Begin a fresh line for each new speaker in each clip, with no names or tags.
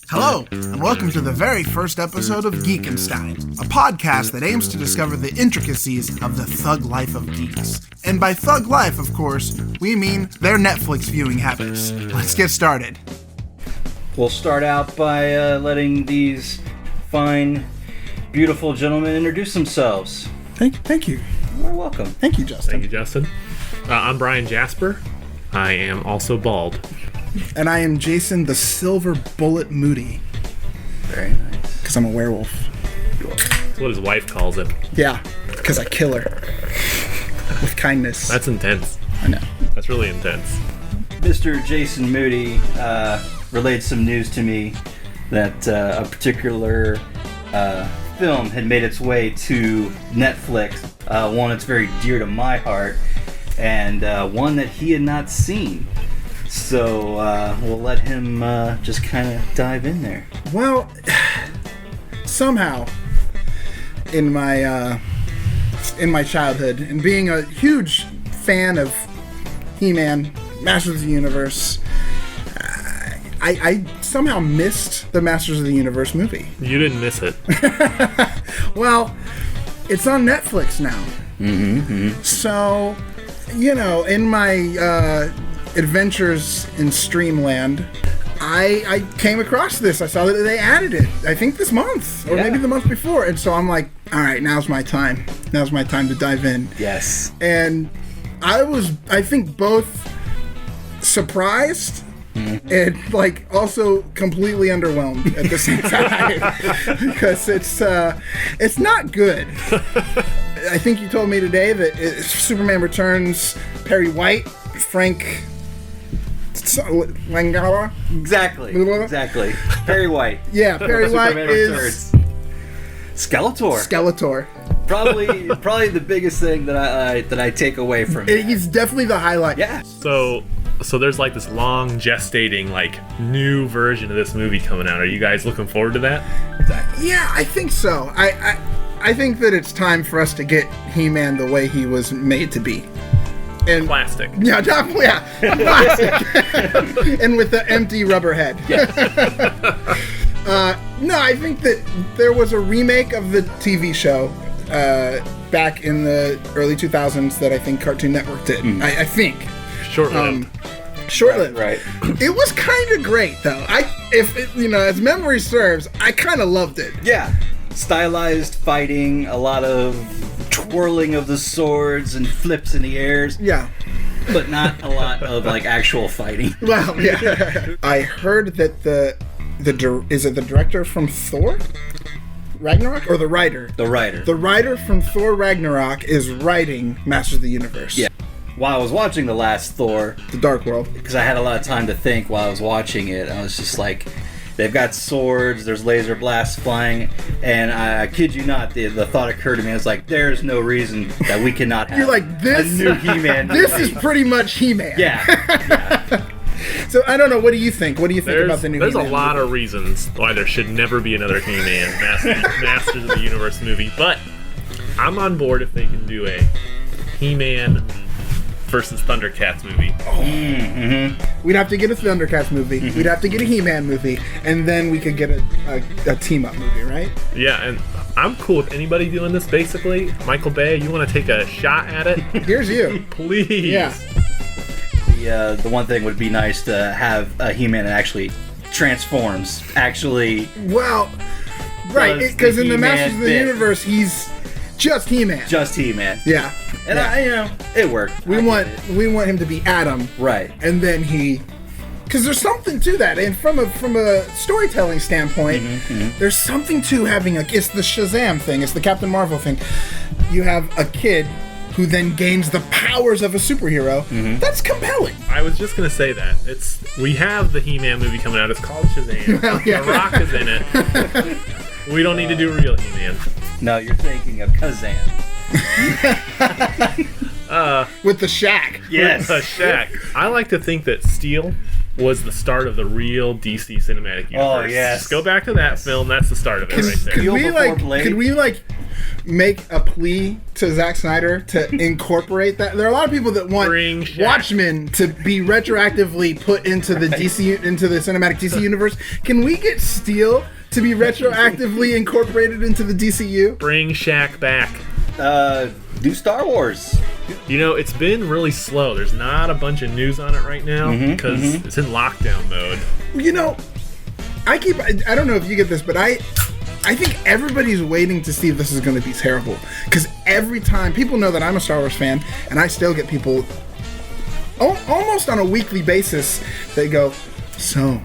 Hello, and welcome to the very first episode of Geek Stein, a podcast that aims to discover the intricacies of the thug life of geeks. And by thug life, of course, we mean their Netflix viewing habits. Let's get started.
We'll start out by letting these fine, beautiful gentlemen introduce themselves.
Thank you.
You're welcome.
Thank you, Justin.
Thank you, Justin. I'm Brian Jasper. I am also bald.
And I am Jason the Silver Bullet Moody.
Very nice.
Because I'm a werewolf.
That's what his wife calls it.
Yeah, because I kill her. With kindness.
That's intense.
I know.
That's really intense.
Mr. Jason Moody relayed some news to me that a particular film had made its way to Netflix. One that's very dear to my heart, and one that he had not seen. So we'll let him just kind of dive in there.
Well, somehow, in my childhood, and being a huge fan of He-Man, Masters of the Universe, I somehow missed the Masters of the Universe movie.
You didn't miss it.
Well, it's on Netflix now.
Mm-hmm.
So, you know, in my adventures in Streamland, I came across this. I saw that they added it, I think this month, or maybe the month before. And so I'm like, all right, now's my time. Now's my time to dive in.
Yes.
And I was, I think, both surprised and, like, also completely underwhelmed at the same time. Because it's not good. I think you told me today that Superman Returns, Perry White, Frank Langella.
Exactly. Perry White.
Yeah, Perry White
Superman
is
Returns. Skeletor. Probably the biggest thing that I take away from it.
He's definitely the highlight.
Yeah.
So there's like this long gestating like new version of this movie coming out. Are you guys looking forward to that?
Yeah, I think so. I think that it's time for us to get He-Man the way he was made to be. And
Plastic.
Yeah, definitely. Yeah, plastic. And with the empty rubber head.
Yeah.
No, I think that there was a remake of the TV show back in the early 2000s that I think Cartoon Network did. I think.
Short-lived.
Short-lived.
Right.
It was kind of great, though. As memory serves, I kind of loved it.
Yeah. Stylized fighting, a lot of twirling of the swords and flips in the airs.
Yeah.
But not a lot of like actual fighting.
Well, yeah. I heard that is it the director from Thor? Ragnarok? Or the writer?
The writer.
The writer from Thor Ragnarok is writing Masters of the Universe.
Yeah. While I was watching the last Thor,
The Dark World.
because I had a lot of time to think while I was watching it, I was just like, they've got swords, there's laser blasts flying, and I kid you not, the thought occurred to me, I was like, there's no reason that we cannot have
You're like, this,
a new He-Man.
This is pretty much He-Man.
Yeah.
So I don't know, what do you think? What do you think about the new
There's
He-Man
a lot
movie?
of reasons why there should never be another He-Man Masters of the Universe movie, but I'm on board if they can do a He-Man versus Thundercats movie.
We'd have to get a Thundercats movie, we'd have to get a He-Man movie, and then we could get a team-up movie, right?
Yeah, and I'm cool with anybody doing this, basically. Michael Bay, you want to take a shot at it?
Here's you.
Please.
Yeah.
The one thing would be nice to have a He-Man that actually transforms.
Well, right,
Does
because
the
in the
He-Man
Masters of the
fit?
Universe, he's just He-Man.
Just He-Man.
Yeah.
And it worked.
We want him to be Adam,
Right.
and then because there's something to that, and from a storytelling standpoint, there's something to having it's the Shazam thing, it's the Captain Marvel thing. You have a kid who then gains the powers of a superhero. That's compelling.
I was just gonna say that. We have the He-Man movie coming out. It's called Shazam.
Well, yeah.
The Rock is in it. We don't need to do real He-Man.
No, you're thinking of Kazan.
With the Shaq.
Yes.
Shaq. I like to think that Steel was the start of the real DC cinematic universe.
Oh, yes.
Just go back to that film. That's the start of it right there.
Could we make a plea to Zack Snyder to incorporate that? There are a lot of people that want Watchmen to be retroactively put into the into the cinematic DC universe. Can we get Steel to be retroactively incorporated into the DCU?
Bring Shaq back.
Do Star Wars.
You know, it's been really slow. There's not a bunch of news on it right now because it's in lockdown mode.
You know, I don't know if you get this, but I think everybody's waiting to see if this is going to be terrible. Because every time, people know that I'm a Star Wars fan, and I still get people almost on a weekly basis, they go, so,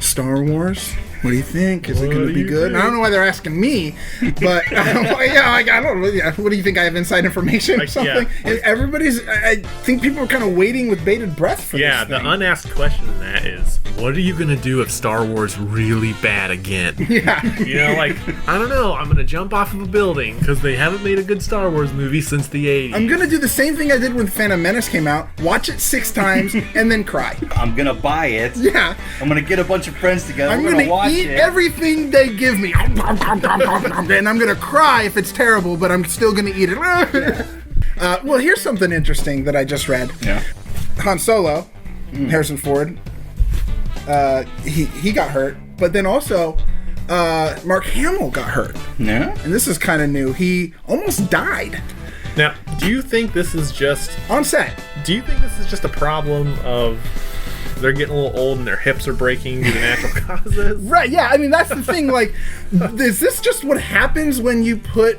Star Wars? What do you think? Is it going to be good? And I don't know why they're asking me, but I don't know. What do you think? I have inside information or something? And I think people are kind of waiting with bated breath for this.
Yeah, the unasked question in that is, what are you going to do if Star Wars really bad again?
Yeah.
You know, like, I don't know. I'm going to jump off of a building because they haven't made a good Star Wars movie since the 80s.
I'm going to do the same thing I did when Phantom Menace came out, watch it 6 times, and then cry.
I'm going to buy it.
Yeah.
I'm going to get a bunch of friends together.
I'm going to watch eat everything they give me, and I'm gonna cry if it's terrible, but I'm still gonna eat it. Well, here's something interesting that I just read.
Yeah.
Han Solo, Harrison Ford, he got hurt, but then also Mark Hamill got hurt.
Yeah.
And this is kind of new. He almost died.
Now, do you think this is just
on set?
Do you think this is just a problem of they're getting a little old and their hips are breaking due to natural causes?
Right, yeah. I mean, that's the thing. Like, is this just what happens when you put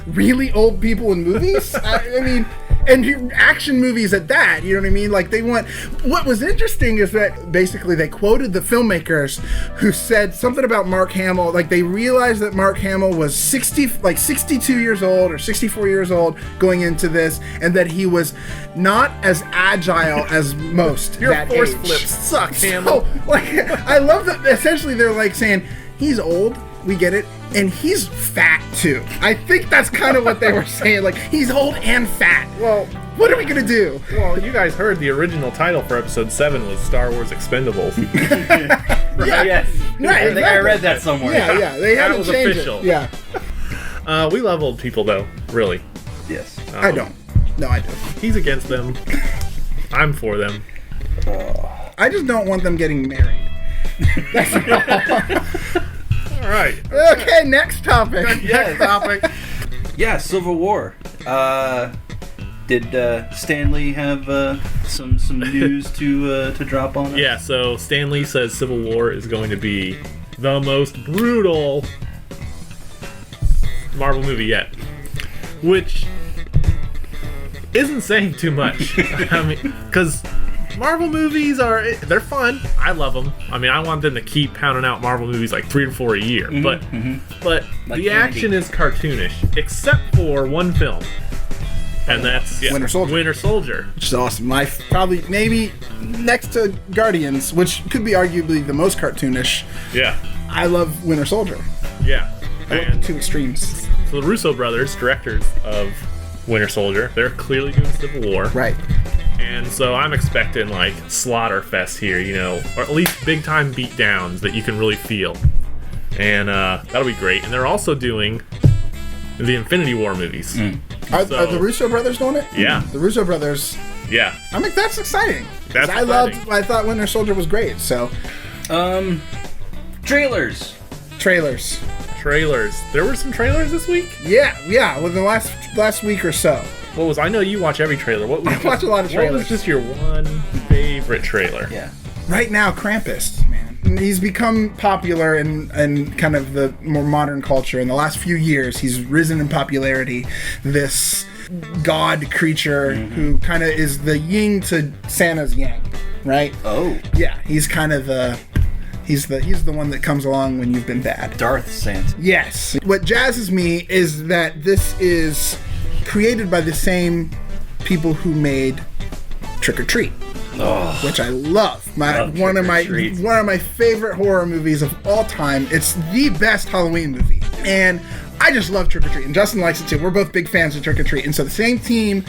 really old people in movies? I mean, and action movies at that, you know what I mean? Like, they want... What was interesting is that basically they quoted the filmmakers who said something about Mark Hamill. Like, they realized that Mark Hamill was 62 years old or 64 years old going into this, and that he was not as agile as most.
Your
that
force
age.
flip sucks, Hamill.
So, like, I love that essentially they're like saying, he's old, we get it, and he's fat too. I think that's kind of what they were saying. Like, he's old and fat. Well, what are we gonna do?
Well, you guys heard the original title for episode 7 was Star Wars Expendables.
Right.
Yeah.
Yes.
Right,
I think I read that somewhere.
Yeah. They haven't
was
changed
official.
it. Yeah.
We love old people, though. Really.
Yes.
I don't. No, I don't.
He's against them. I'm for them.
I just don't want them getting married. That's all.
All right.
Okay, next topic.
Next topic. Yeah, Civil War. Did Stan Lee have some news to drop on us?
Yeah, so Stan Lee says Civil War is going to be the most brutal Marvel movie yet, which isn't saying too much. I mean, because Marvel movies they're fun. I love them. I mean, I want them to keep pounding out Marvel movies like 3 to 4 a year. But
Like
the action is cartoonish, except for one film, and that's
Winter Soldier.
Winter Soldier.
Which is awesome. Maybe next to Guardians, which could be arguably the most cartoonish.
Yeah.
I love Winter Soldier.
Yeah.
I love the two extremes.
So the Russo brothers, directors of Winter Soldier, they're clearly doing Civil War.
Right.
And so I'm expecting like slaughter fest here, you know, or at least big time beatdowns that you can really feel. And that'll be great. And they're also doing the Infinity War movies.
Are the Russo brothers doing it?
Yeah.
The Russo brothers.
Yeah.
I mean, that's exciting.
That's
I thought Winter Soldier was great, so.
Trailers.
Trailers.
There were some trailers this week?
Yeah, within the last week or so.
I know you watch every trailer.
I watch a lot of trailers.
What was just your one favorite trailer?
Yeah.
Right now, Krampus, man. He's become popular in kind of the more modern culture. In the last few years, he's risen in popularity. This god creature who kind of is the yin to Santa's yang, right?
Oh.
Yeah, he's kind of he's the one that comes along when you've been bad.
Darth Santa.
Yes. What jazzes me is that this is created by the same people who made Trick or Treat.
Oh,
which I love. One of my favorite horror movies of all time. It's the best Halloween movie. And I just love Trick or Treat, and Justin likes it too. We're both big fans of Trick or Treat, and so the same team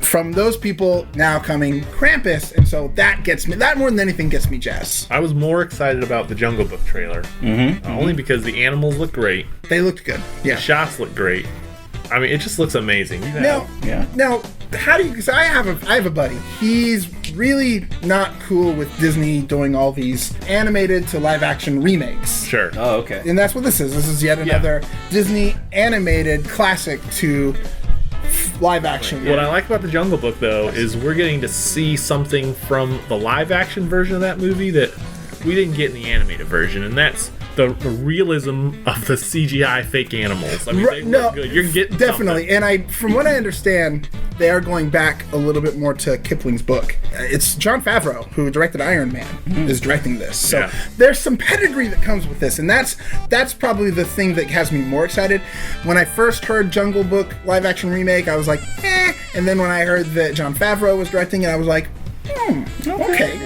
from those people now coming Krampus, and so that gets me. That more than anything gets me jazzed.
I was more excited about the Jungle Book trailer, only because the animals look great.
They looked good. Yeah.
The shots look great. I mean, it just looks amazing.
Now, how do you? Because I have a buddy. He's really not cool with Disney doing all these animated to live action remakes.
Sure.
Oh, okay.
And that's what this is. This is yet another Disney animated classic to live action.
What I like about the Jungle Book, though, is we're getting to see something from the live action version of that movie that we didn't get in the animated version, and that's the realism of the CGI fake animals. I mean, they look good. You're getting
definitely.
something.
And from what I understand, they are going back a little bit more to Kipling's book. It's Jon Favreau, who directed Iron Man, is directing this. So there's some pedigree that comes with this, and that's probably the thing that has me more excited. When I first heard Jungle Book live action remake, I was like, eh. And then when I heard that Jon Favreau was directing it, I was like, okay.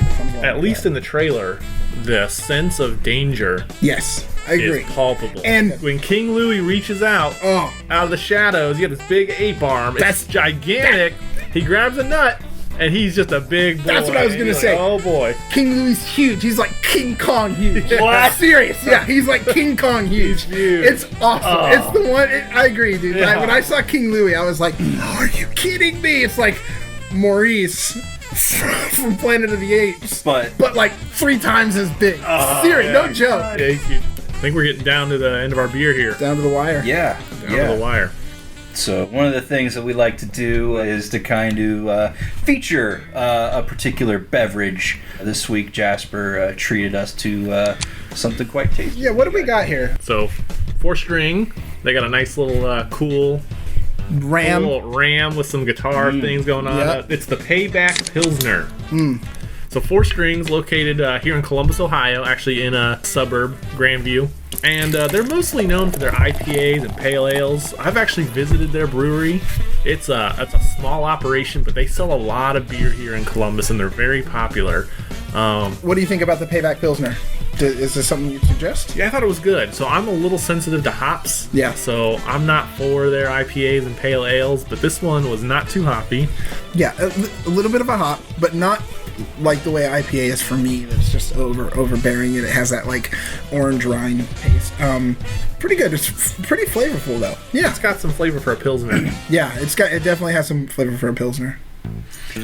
At least in the trailer, the sense of danger
Yes, I agree.
is palpable.
And
when King Louie reaches out of the shadows, you get this big ape arm. It's gigantic. He grabs a nut, and he's just a big boy.
That's what I was going to say.
Oh, boy.
King Louie's huge. He's like King Kong huge.
What?
Serious. Yeah, he's like King Kong huge.
He's huge.
It's awesome. It's the one. I agree, dude.
Yeah.
When I saw King Louie, I was like, are you kidding me? It's like Maurice from Planet of the Apes, but like 3 times as big. Serious, no joke.
Yeah, he's huge. I think we're getting down to the end of our beer here.
Down to the wire.
Yeah.
Down to the wire.
So one of the things that we like to do is to kind of feature a particular beverage. This week, Jasper treated us to something quite tasty.
Yeah, what do we got here?
So, 4-string. They got a nice little cool
Ram.
little ram with some guitar things going on.
Yep.
It's the PAYBACK PILSNER. So 4-strings located here in Columbus, Ohio, actually in a suburb, Grandview. And they're mostly known for their IPAs and pale ales. I've actually visited their brewery. It's a small operation, but they sell a lot of beer here in Columbus, and they're very popular.
What do you think about the Payback Pilsner? Is this something you'd suggest?
Yeah, I thought it was good. So I'm a little sensitive to hops.
Yeah.
So I'm not for their IPAs and pale ales, but this one was not too hoppy.
Yeah, a little bit of a hop, but not like the way IPA is for me. That's just overbearing, and it has that like orange rind taste. Pretty good. It's pretty flavorful though. Yeah,
It's got some flavor for a Pilsner.
yeah. It definitely has some flavor for a Pilsner.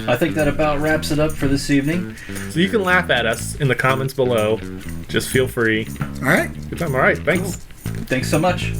I think that about wraps it up for this evening.
So you can laugh at us in the comments below. Just feel free.
All right.
Good time. All right. Thanks.
Thanks so much.